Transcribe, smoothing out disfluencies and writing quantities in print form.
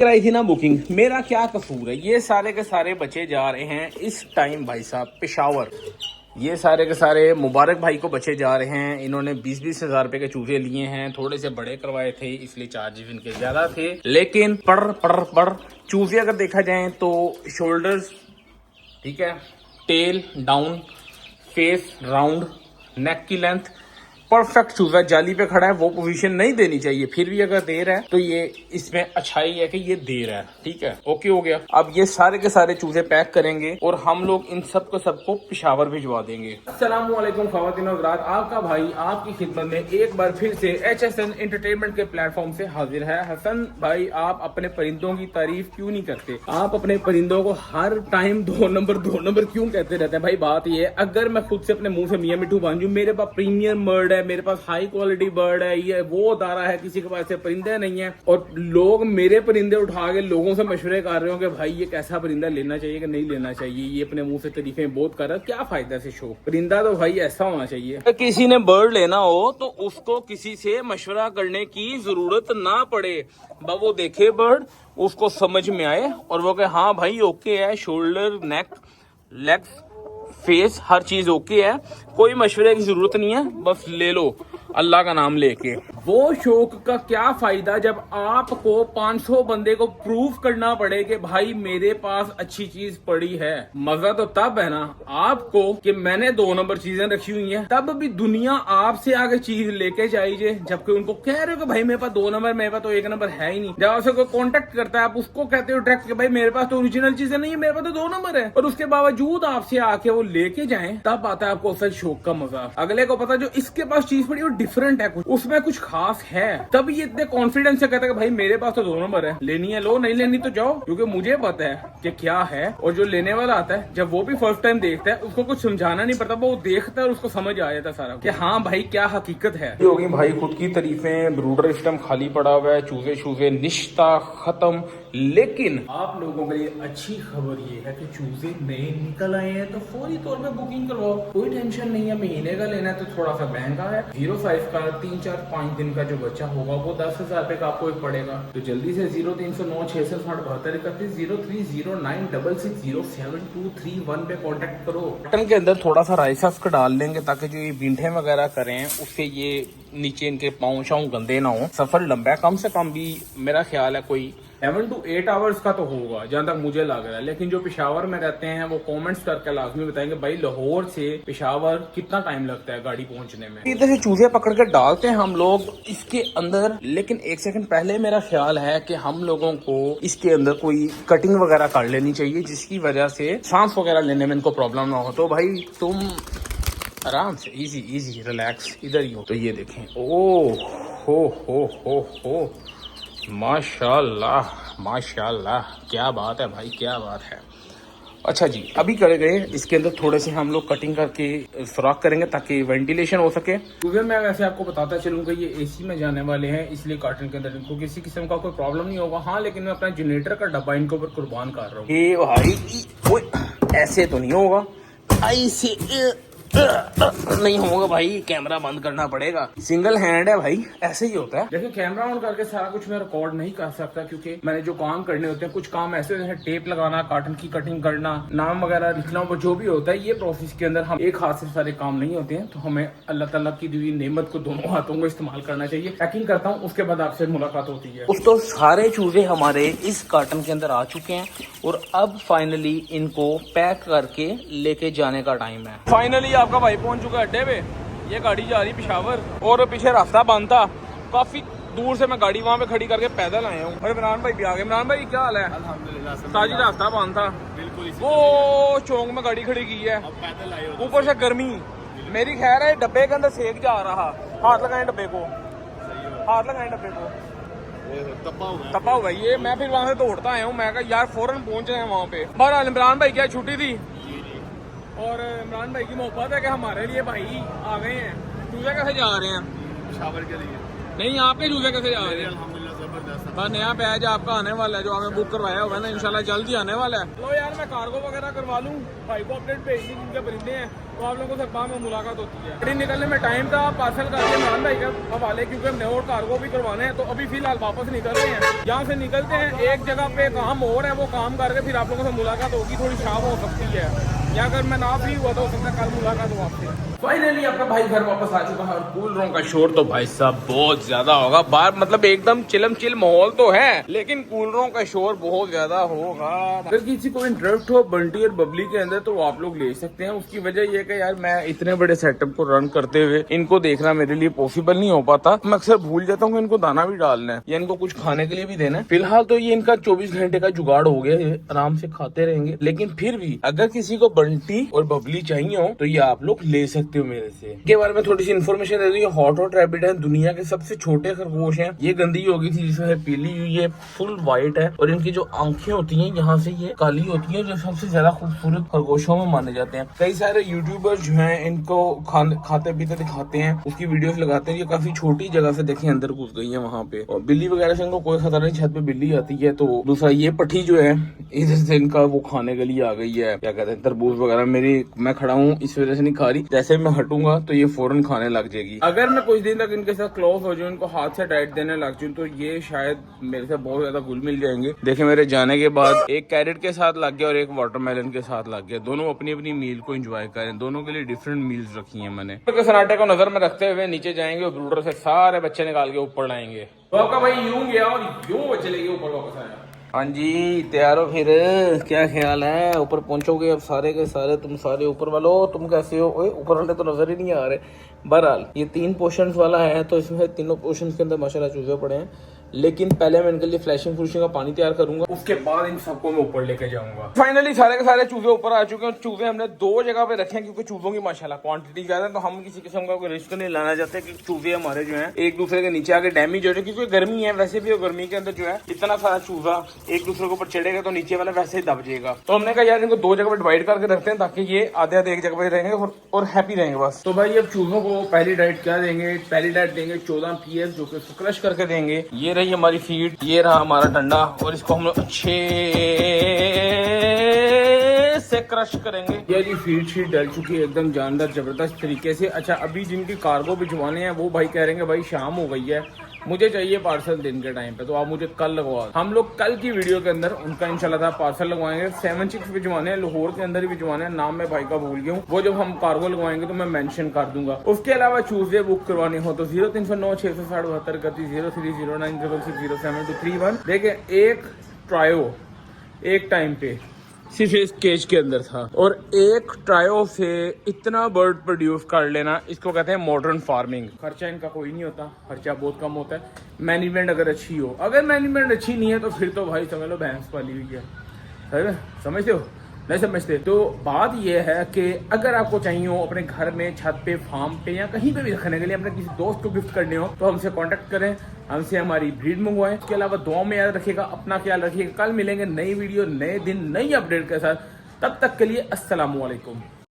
कराई थी ना बुकिंग, मेरा क्या कसूर है। ये सारे के सारे बच्चे जा रहे हैं इस टाइम भाई साहब पेशावर। ये सारे के सारे मुबारक भाई को बच्चे जा रहे हैं। इन्होंने 20-20 हजार रुपए के चूजे लिए हैं। थोड़े से बड़े करवाए थे इसलिए चार्जेस इनके ज्यादा थे। लेकिन पर चूजे अगर देखा जाए तो शोल्डर्स ठीक है, टेल डाउन, फेस राउंड, नेक की लेंथ परफेक्ट चूजा जाली पे खड़ा है। वो पोजीशन नहीं देनी चाहिए, फिर भी अगर दे रहा है तो ये इसमें अच्छाई है कि ये दे रहा है। ठीक है, ओके हो गया। अब ये सारे के सारे चूजे पैक करेंगे और हम लोग इन सबको पेशावर भिजवा देंगे। अस्सलाम वालेकुम ख़वातीन और हज़रात, आपका भाई आपकी खिदमत में एक बार फिर से HSN एंटरटेनमेंट के प्लेटफॉर्म से हाजिर है। हसन भाई, आप अपने परिंदों की तारीफ क्यों नहीं करते? आप अपने परिंदों को हर टाइम 2 नंबर क्यों कहते रहते हैं? भाई बात ये है, अगर मैं खुद से अपने मुंह से मियां मिठू बांझू, मेरे पास प्रीमियम बर्ड है, मेरे पास हाई क्वालिटी बर्ड है, ये वो दारा है, किसी के पास ऐसे परिंदे नहीं है, और लोग मेरे परिंदे उठा के लोगों से मशवरे कर रहे हो कि भाई ये कैसा परिंदा लेना चाहिए कि नहीं लेना चाहिए। ये अपने मुंह से तारीफें बहुत कर रहा है, क्या फायदा से शो? परिंदा तो भाई ऐसा होना चाहिए। किसी ने बर्ड लेना हो तो उसको किसी से मशवरा करने की जरूरत ना पड़े। वो देखे बर्ड, उसको समझ में आए और वो कहे हाँ भाई ओके है, शोल्डर, नेक, लेग्स, फेस, हर चीज ओके है, कोई मशवरे की जरूरत नहीं है, बस ले लो अल्लाह का नाम लेके। वो शौक का क्या फायदा जब आपको 500 बंदे को प्रूफ करना पड़े कि भाई मेरे पास अच्छी चीज पड़ी है। मजा तो तब है ना आपको कि मैंने 2 नंबर चीजें रखी हुई हैं, तब भी दुनिया आपसे आगे चीज लेके जाइए, जबकि उनको कह रहे हो कि भाई मेरे पास 2 नंबर, मेरे पास तो 1 नंबर है ही नहीं। जब आपसे कोई कॉन्टेक्ट करता है, आप उसको कहते हो डायरेक्ट कि भाई मेरे पास तो ओरिजिनल चीजें नहीं है, मेरे पास तो 2 नंबर है, और उसके बावजूद आपसे आके वो लेके जाए, तब आता है आपको असल शौक का मजा। अगले को पता जो इसके पास चीज पड़ी वो डिफरेंट है, कुछ उसमें कुछ खास है, तब ये इतने कॉन्फिडेंस से कहता है कि भाई मेरे पास तो 2 नंबर है, लेनी है लो, नहीं लेनी तो जाओ, क्योंकि मुझे पता है कि क्या है। और जो लेने वाला आता है, जब वो भी फर्स्ट टाइम देखता है, उसको कुछ समझाना नहीं पड़ता, वो देखता है और उसको समझ आ जाता है सारा कि हाँ भाई क्या हकीकत है। होगी भाई खुद की तारीफें, ब्रूडर सिस्टम खाली पड़ा हुआ है, चूजे शूजे निश्ता खत्म। लेकिन आप लोगों के लिए अच्छी खबर ये है कि चूजे नए निकल आए हैं, तो फौरी तौर पे बुकिंग करवाओ, कोई टेंशन नहीं है। महीने का लेना है तो थोड़ा सा महंगा है, 05 का 3-4-5 दिन का जो बच्चा होगा वो 10,000 रुपए का आपको एक पड़ेगा। तो जल्दी से 0309 660 7231 030966060723 पे कॉन्टेक्ट करो। बटन के अंदर थोड़ा सा राइस हस्क डाल लेंगे ताकि जो ये बींठे वगैरह करें उससे ये नीचे इनके पाँव शाँव गंदे ना हो। सफर लंबा है, कम से कम भी मेरा ख्याल है कोई 7 to 8 आवर्स का तो होगा जहां तक मुझे लग रहा है। लेकिन जो पेशावर में रहते हैं वो कमेंट्स करके लाजमी बताएंगे भाई लाहौर से पेशावर कितना टाइम लगता है गाड़ी पहुंचने में। इधर से चूजे पकड़ के डालते हैं हम लोग इसके अंदर, लेकिन 1 सेकंड पहले मेरा ख्याल है कि हम लोगों को इसके अंदर कोई कटिंग वगैरह कर लेनी चाहिए, जिसकी वजह से सांस वगैरह लेने में इनको प्रॉब्लम ना हो। तो भाई तुम आराम से इजी रिलैक्स इधर ही हो। तो ये देखें, ओ हो माशाल्लाह क्या बात है भाई, क्या बात है। अच्छा जी, अभी करे गए इसके अंदर थोड़े से हम लोग कटिंग करके सुराख करेंगे ताकि वेंटिलेशन हो सके। क्योंकि मैं वैसे आपको बताता चलूंगा ये AC में जाने वाले हैं, इसलिए कार्टन के अंदर इनको किसी किस्म का कोई प्रॉब्लम नहीं होगा। हाँ, लेकिन मैं अपना जनरेटर का डब्बा इनके ऊपर कुर्बान कर रहा हूँ। ये भाई ऐसे तो नहीं होगा, ऐसे नहीं होगा भाई, कैमरा बंद करना पड़ेगा। सिंगल हैंड है भाई, ऐसे ही होता है। देखिए कैमरा ऑन करके सारा कुछ मैं रिकॉर्ड नहीं कर सकता, क्योंकि मैंने जो काम करने होते हैं, कुछ काम ऐसे होते हैं, टेप लगाना, कार्टन की कटिंग करना, नाम वगैरह लिखना, वो जो भी होता है, ये प्रोसेस के अंदर हम एक हाथ से सारे काम नहीं होते हैं। तो हमें अल्लाह ताला की दी नेमत को दोनों हाथों को इस्तेमाल करना चाहिए। पैकिंग करता हूँ, उसके बाद आपसे मुलाकात होती है। तो सारे चूजे हमारे इस कार्टन के अंदर आ चुके हैं और अब फाइनली इनको पैक करके लेके जाने का टाइम है। फाइनली आपका भाई पहुंच चुका है अड्डे पे। ये गाड़ी जा रही पेशावर और पीछे रास्ता बंद था, काफी दूर से मैं गाड़ी वहाँ पे खड़ी करके पैदल आया हूँ। और इमरान भाई भी आ गए। इमरान भाई क्या हाल है? अल्हम्दुलिल्लाह। साजी रास्ता बंद था, बिल्कुल वो चौक में गाड़ी खड़ी की है, पैदल आए, ऊपर से गर्मी। मेरी खैर है डब्बे के अंदर सेक जा रहा, हाथ लगाए डब्बे को, हाथ लगाए डब्बे को, तपा हुआ ये। मैं फिर वहाँ से दौड़ता आया हूँ, मैं कहा यार फौरन पहुंच रहे हैं वहाँ पे। बहरहाल इमरान भाई क्या छुट्टी थी और इमरान भाई की मोहब्बत है कि हमारे लिए भाई आ गए हैं। चूजे कैसे जा रहे हैं? पेशावर के लिए नहीं, आपके चूजे कैसे जा रहे हैं? जबरदस्त। हाँ, नया बैच आपका आने वाला है जो आपने बुक करवाया हुआ है ना, इंशाल्लाह जल्द ही आने वाला है। लो यार, मैं कार्गो वगैरह करवा लूँ, भाई को अपडेट भेज दी जिनके परिंदे हैं, तो आप लोगों से बाद में मुलाकात होती है। गाड़ी निकलने में टाइम था, पार्सल करके इमरान भाई के हवाले, क्योंकि हमने और कार्गो भी करवाने हैं। तो अभी फिलहाल वापस निकल रहे हैं, यहाँ से निकलते हैं, एक जगह पे काम और है, वो काम करके फिर आप लोगों से मुलाकात होगी, थोड़ी शाम हो सकती है, या अगर मैं ना फ्री हुआ तो हो सकता है कल मुलाकात हो आपसे। फाइनली आपका भाई घर वापस आ चुका है और कूलरों का शोर तो भाई साहब बहुत ज्यादा होगा बाहर, मतलब एकदम चिलम चिल माहौल तो है, लेकिन कूलरों का शोर बहुत ज्यादा होगा। अगर किसी को इंटरेस्ट हो बंटी और बबली के अंदर तो आप लोग ले सकते हैं। उसकी वजह यह कि यार मैं इतने बड़े सेटअप को रन करते हुए इनको देखना मेरे लिए पॉसिबल नहीं हो पाता। मैं अक्सर भूल जाता हूँ कि इनको दाना भी डालना है या इनको कुछ खाने के लिए भी देना है। फिलहाल तो ये इनका 24 घंटे का जुगाड़ हो गया, ये आराम से खाते रहेंगे। लेकिन फिर भी अगर किसी को बंटी और बबली चाहिए हो तो ये आप लोग ले सकते हो मेरे से। के बारे में थोड़ी सी इन्फॉर्मेशन दे दूं, ये हॉट रैबिट है, दुनिया के सबसे छोटे खरगोश हैं। ये गंदी हो गई थी जिसमें पीली हुई है, फुल व्हाइट है और इनकी जो आंखें होती हैं यहाँ से ये काली होती है, जो सबसे ज्यादा खूबसूरत खरगोशों में माने जाते हैं। कई सारे यूट्यूबर्स जो हैं इनको खाते पीते दिखाते हैं, उसकी वीडियोस लगाते हैं। ये काफी छोटी जगह से देखें अंदर घुस गई है वहाँ पे, और बिल्ली वगैरह से इनको कोई खतरा नहीं, छत पे बिल्ली आती है। तो दूसरा ये पट्टी जो है इधर से इनका वो खाने के लिए आ गई है, क्या कहते हैं तरबूज वगैरह। मैं खड़ा हूँ इस वजह से नहीं खा रही, जैसे मैं हटूंगा तो ये फौरन खाने लग जाएगी। अगर मैं कुछ दिन तक इनके साथ क्लोज हो जाऊं, इनको हाथ से डाइट देने लग जाऊं, तो ये शायद मेरे से बहुत ज्यादा घुल मिल जाएंगे। देखिए मेरे जाने के बाद एक कैरेट के साथ लग गया और एक वाटरमेलन के साथ लग गया। दोनों अपनी अपनी मील को एंजॉय करें, दोनों के लिए डिफरेंट मील्स रखी है मैंने। तो सन्नाटे को नजर में रखते हुए नीचे जाएंगे और ब्रूडर से सारे बच्चे निकाल के ऊपर लाएंगे। तो आपका भाई यूं गया और यूं चले गए ऊपर वापस आया। हाँ जी, तैयार हो फिर? क्या ख्याल है, ऊपर पहुंचोगे अब सारे के सारे? तुम सारे ऊपर वालों, तुम कैसे हो? ओए ऊपर वाले तो नजर ही नहीं आ रहे। बहरहाल ये 3 पोर्शंस वाला है, तो इसमें 3 पोर्शंस के अंदर माशाल्लाह चूजे पड़े हैं। लेकिन पहले मैं इनके लिए फ्लैशिंग का पानी तैयार करूंगा, उसके बाद इन सबको मैं ऊपर लेके जाऊंगा। फाइनली सारे के सारे चूजे ऊपर आ चुके हैं। चूजे हमने 2 जगह पे रखे हैं क्योंकि चूजों की माशाल्लाह क्वांटिटी ज्यादा है, तो हम किसी किस्म का कोई रिस्क नहीं लाना चाहते कि चूजे हमारे जो है एक दूसरे के नीचे आके डैमेज हो जाए, क्योंकि गर्मी है वैसे भी, और गर्मी के अंदर जो है इतना सारा चूजा एक दूसरे के ऊपर चढ़ेगा तो नीचे वाला वैसे ही दब जाएगा। तो हमने कहा यार इनको 2 जगह पे डिवाइड करके रखते हैं ताकि ये आधे आधे एक जगह पे रहेंगे और हैप्पी रहेंगे बस। तो भाई अब चूजों को पहली डाइट क्या देंगे? पहली डाइट देंगे 14 PS, जो कि क्रश करके देंगे। ये रही हमारी फीड, ये रहा हमारा डंडा, और इसको हम लोग अच्छे से क्रश करेंगे। ये जी फीड शीट डल चुकी है एकदम जानदार जबरदस्त तरीके से। अच्छा, अभी जिनकी कार्गो भिजवाने हैं वो भाई कह रहे हैं भाई शाम हो गई है, मुझे चाहिए पार्सल दिन के टाइम पे, तो आप मुझे कल लगवा। हम लोग कल की वीडियो के अंदर उनका इंशाल्लाह पार्सल लगवाएंगे। 7 चिक्स भिजवाने हैं, लाहौर के अंदर ही भिजवाने हैं, नाम मैं भाई का भूल गया हूँ। वो जब हम कार्गो लगवाएंगे तो मैं मेंशन कर दूंगा। उसके अलावा चूजे बुक करवाने हो तो 0309 672 0309660723 देखिए एक ट्रायो एक टाइम पे सिर्फ इस केज के अंदर था, और एक ट्रायो से इतना बर्ड प्रोड्यूस कर लेना, इसको कहते हैं मॉडर्न फार्मिंग। खर्चा इनका कोई नहीं होता, खर्चा बहुत कम होता है। मैनेजमेंट अगर अच्छी हो, अगर मैनेजमेंट अच्छी नहीं है तो फिर तो भाई समझ लो भैंस पाली हुई है, समझते हो? नहीं समझते? तो बात यह है कि अगर आपको चाहिए हो अपने घर में, छत पे, फार्म पे या कहीं पे भी रखने के लिए, अपने किसी दोस्त को गिफ्ट करने हो, तो हमसे कांटेक्ट करें, हमसे हमारी ब्रीड मंगवाएं। इसके अलावा दुआ में याद रखिएगा, अपना ख्याल रखिएगा। कल मिलेंगे नई वीडियो, नए दिन, नई अपडेट के साथ। तब तक के लिए अस्सलाम वालेकुम।